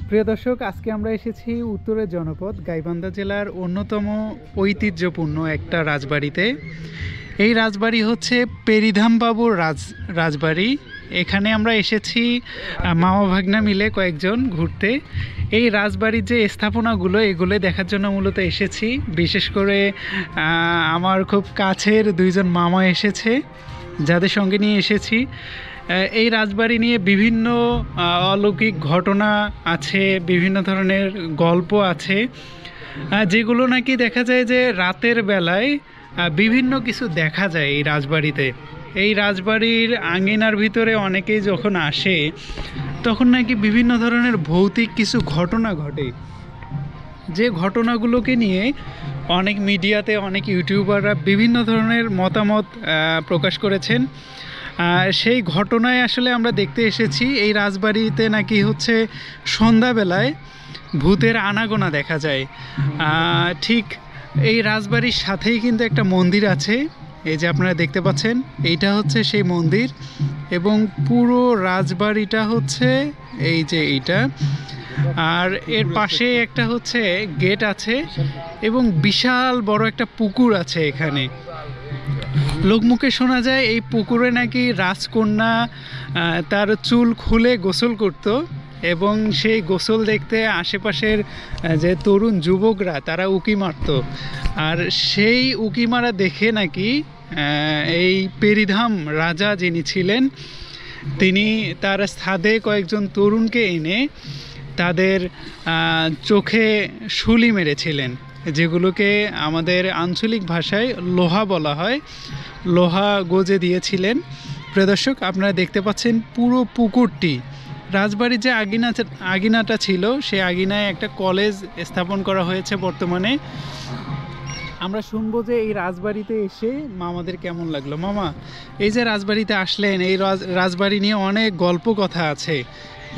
প্রিয় দর্শক, আজকে আমরা এসেছি উত্তরের জনপদ গাইবান্ধা জেলার অন্যতম ঐতিহ্যপূর্ণ একটা রাজবাড়িতে। এই রাজবাড়ি হচ্ছে পেরিধাম বাবুর রাজবাড়ি। এখানে আমরা এসেছি মামা ভাগ্না মিলে কয়েকজন ঘুরতে। এই রাজবাড়ির যে স্থাপনাগুলো এগুলো দেখার জন্য মূলত এসেছি। বিশেষ করে আমার খুব কাছের দুইজন মামা এসেছে, যাদের সঙ্গে নিয়ে এসেছি। এই রাজবাড়ি নিয়ে বিভিন্ন অলৌকিক ঘটনা আছে, বিভিন্ন ধরনের গল্প আছে, যেগুলো নাকি দেখা যায় যে রাতের বেলায় বিভিন্ন কিছু দেখা যায় এই রাজবাড়িতে। এই রাজবাড়ির আঙিনার ভিতরে অনেকেই যখন আসে তখন নাকি বিভিন্ন ধরনের ভৌতিক কিছু ঘটনা ঘটে, যে ঘটনাগুলোকে নিয়ে অনেক মিডিয়াতে অনেক ইউটিউবাররা বিভিন্ন ধরনের মতামত প্রকাশ করেছেন। সেই ঘটনায় আসলে আমরা দেখতে এসেছি এই রাজবাড়িতে নাকি হচ্ছে সন্ধ্যাবেলায় ভূতের আনাগোনা দেখা যায়। ঠিক এই রাজবাড়ির সাথেই কিন্তু একটা মন্দির আছে, এই যে আপনারা দেখতে পাচ্ছেন, এইটা হচ্ছে সেই মন্দির। এবং পুরো রাজবাড়িটা হচ্ছে এই যে এইটা, আর এর পাশে একটা হচ্ছে গেট আছে এবং বিশাল বড় একটা পুকুর আছে এখানে। লোকমুখে শোনা যায় এই পুকুরে নাকি রাজকন্যা তার চুল খুলে গোসল করত, এবং সেই গোসল দেখতে আশেপাশের যে তরুণ যুবকরা তারা উকি মারত। আর সেই উকি মারা দেখে নাকি এই পেরিধাম রাজা যিনি ছিলেন তিনি তার ছাদে কয়েকজন তরুণকে এনে তাদের চোখে শুলি মেরেছিলেন, যেগুলোকে আমাদের আঞ্চলিক ভাষায় লোহা বলা হয়। লোহা গজে দিয়েছিলেন। প্রিয় দর্শক, আপনারা দেখতে পাচ্ছেন পুরো পুকুরটি। রাজবাড়ির যে আঙিনাটা ছিল সেই আঙিনায় একটা কলেজ স্থাপন করা হয়েছে বর্তমানে। আমরা শুনবো যে এই রাজবাড়িতে এসে মামাদের কেমন লাগলো। মামা, এই যে রাজবাড়িতে আসলেন, এই রাজবাড়ি নিয়ে অনেক গল্প কথা আছে,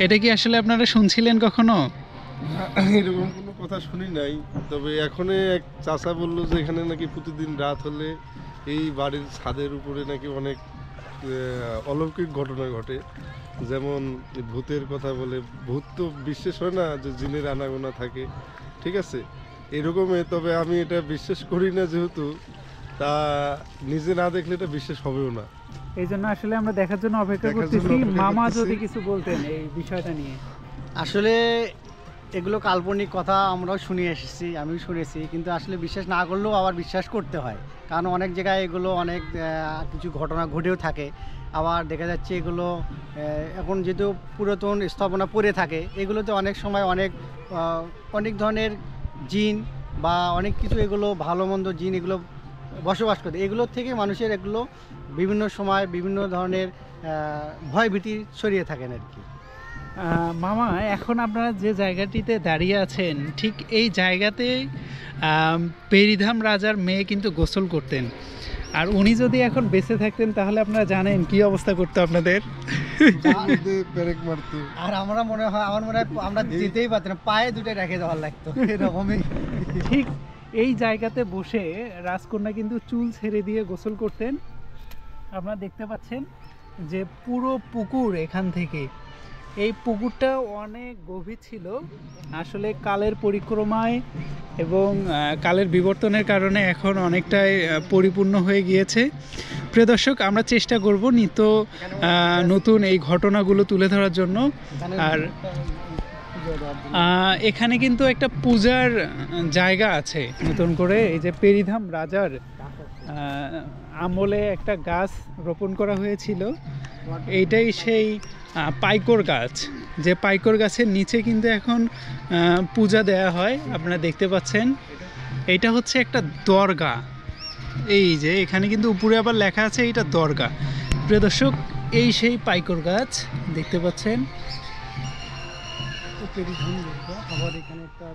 এটা কি আসলে আপনারা শুনছিলেন কখনো? এরকম কোনো কথা শুনি নাই, তবে এখনো এক চাচা বললো যে এখানে নাকি প্রতিদিন রাত হলে এই বাড়ির ছাদের উপরে নাকি অনেক অলৌকিক ঘটনা ঘটে। যেমন ভূতের কথা বলে, ভূত তো বিশ্বাস হয় না যে জিনের আনাগোনা থাকে, ঠিক আছে, এরকমই। তবে আমি এটা বিশ্বাস করি না, যেহেতু তা নিজে না দেখলে এটা বিশ্বাস হবেও না। এই জন্য আসলে আমরা দেখার জন্য অপেক্ষা করতেছি। মামা যদি কিছু বলতেন এই বিষয়টা নিয়ে। আসলে এগুলো কাল্পনিক কথা আমরাও শুনে এসেছি, আমিও শুনেছি, কিন্তু আসলে বিশ্বাস না করলেও আবার বিশ্বাস করতে হয়, কারণ অনেক জায়গায় এগুলো অনেক কিছু ঘটনা ঘটেও থাকে। আবার দেখা যাচ্ছে এগুলো এখন যেহেতু পুরাতন স্থাপনা পড়ে থাকে, এগুলোতে অনেক সময় অনেক ধরনের জিন বা অনেক কিছু এগুলো ভালো মন্দ জিন এগুলো বসবাস করে। এগুলোর থেকে মানুষের এগুলো বিভিন্ন সময় বিভিন্ন ধরনের ভয়ভীতি ছড়িয়ে থাকেন আর কি। মামা, এখন আপনারা যে জায়গাটিতে দাঁড়িয়ে আছেন ঠিক এই জায়গাতে পেরিধাম রাজার মেয়ে কিন্তু গোসল করতেন। আর উনি যদি এখন বেঁচে থাকতেন তাহলে আপনারা জানেন কি অবস্থা করতো আপনাদের। আর আমার মনে হয় আমরা যেতেই পারতাম, পায়ে দুটো রেখে দেওয়ার লাগতো এরকমই। ঠিক এই জায়গাতে বসে রাজকন্যা কিন্তু চুল ছেড়ে দিয়ে গোসল করতেন। আপনারা দেখতে পাচ্ছেন যে পুরো পুকুর এখান থেকে, এই পুকুরটা অনেক গভীর ছিল। আসলে কালের পরিক্রমায় এবং কালের বিবর্তনের কারণে এখন অনেকটাই পরিপূর্ণ হয়ে গিয়েছে। প্রিয় দর্শক, আমরা চেষ্টা করব নিত্য নতুন এই ঘটনাগুলো তুলে ধরার জন্য। আর এখানে কিন্তু একটা পূজার জায়গা আছে নতুন করে, এই যে পেরিধাম রাজার আমলে একটা গাছ রোপণ করা হয়েছিল। এইটাই সেই পাইকর গাছ, যে পাইকর গাছের নিচে কিন্তু এখন পূজা দেয়া হয়। আপনারা দেখতে পাচ্ছেন এইটা হচ্ছে একটা দরগা। এই যে এখানে কিন্তু উপরে আবার লেখা আছে এইটা দরগা। প্রিয় দর্শক, এই সেই পাইকর গাছ দেখতে পাচ্ছেন। আবার এখানে একটা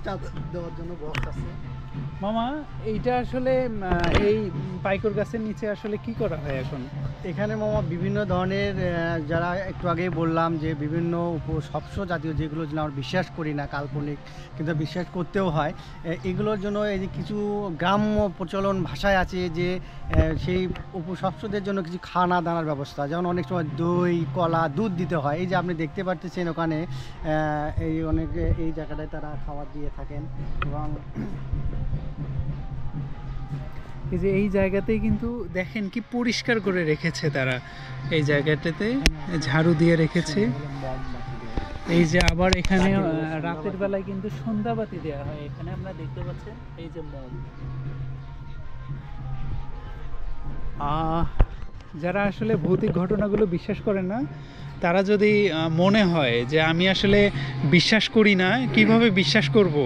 চার্জ দেওয়ার জন্য বক্স আছে। মামা, এইটা আসলে এই পাইকর গাছের নিচে আসলে কি করা হয় এখন? এখানে মামা বিভিন্ন ধরনের যারা একটু আগেই বললাম যে বিভিন্ন উপসবস জাতীয় যেগুলো আমরা বিশ্বাস করি না, কাল্পনিক, কিন্তু বিশ্বাস করতেও হয়, এগুলোর জন্য এই যে কিছু গ্রাম্য প্রচলন ভাষায় আছে যে সেই উপসবসদের জন্য কিছু খানা দানার ব্যবস্থা, যেমন অনেক সময় দই, কলা, দুধ দিতে হয়। এই যে আপনি দেখতে পাচ্ছেন ওখানে এই অনেকে এই জায়গাটায় তারা খাবার দিয়ে থাকেন। এবং এই যে এই জায়গাতেই কিন্তু দেখেন কি পরিষ্কার করে রেখেছে তারা, এই জায়গাটাতে ঝাড়ু দিয়ে রেখেছে। এই যে আবার এখানে রাতের বেলায় কিন্তু সন্ধ্যাবাতি দেওয়া হয়, এখানে আমরা দেখতে পাচ্ছেন এই যে মোম। যারা আসলে ভৌতিক ঘটনাগুলো বিশ্বাস করেন না, তারা যদি মনে হয় যে আমি আসলে বিশ্বাস করি না, কিভাবে বিশ্বাস করব,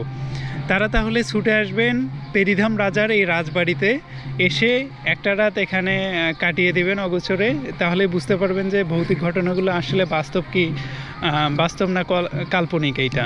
তারা তাহলে ছুটে আসবেন পেরিধাম রাজার এই রাজবাড়িতে, এসে একটা রাত এখানে কাটিয়ে দেবেন অগোচরে। তাহলে বুঝতে পারবেন যে ভৌতিক ঘটনাগুলো আসলে বাস্তব কি বাস্তব না কাল্পনিক এইটা।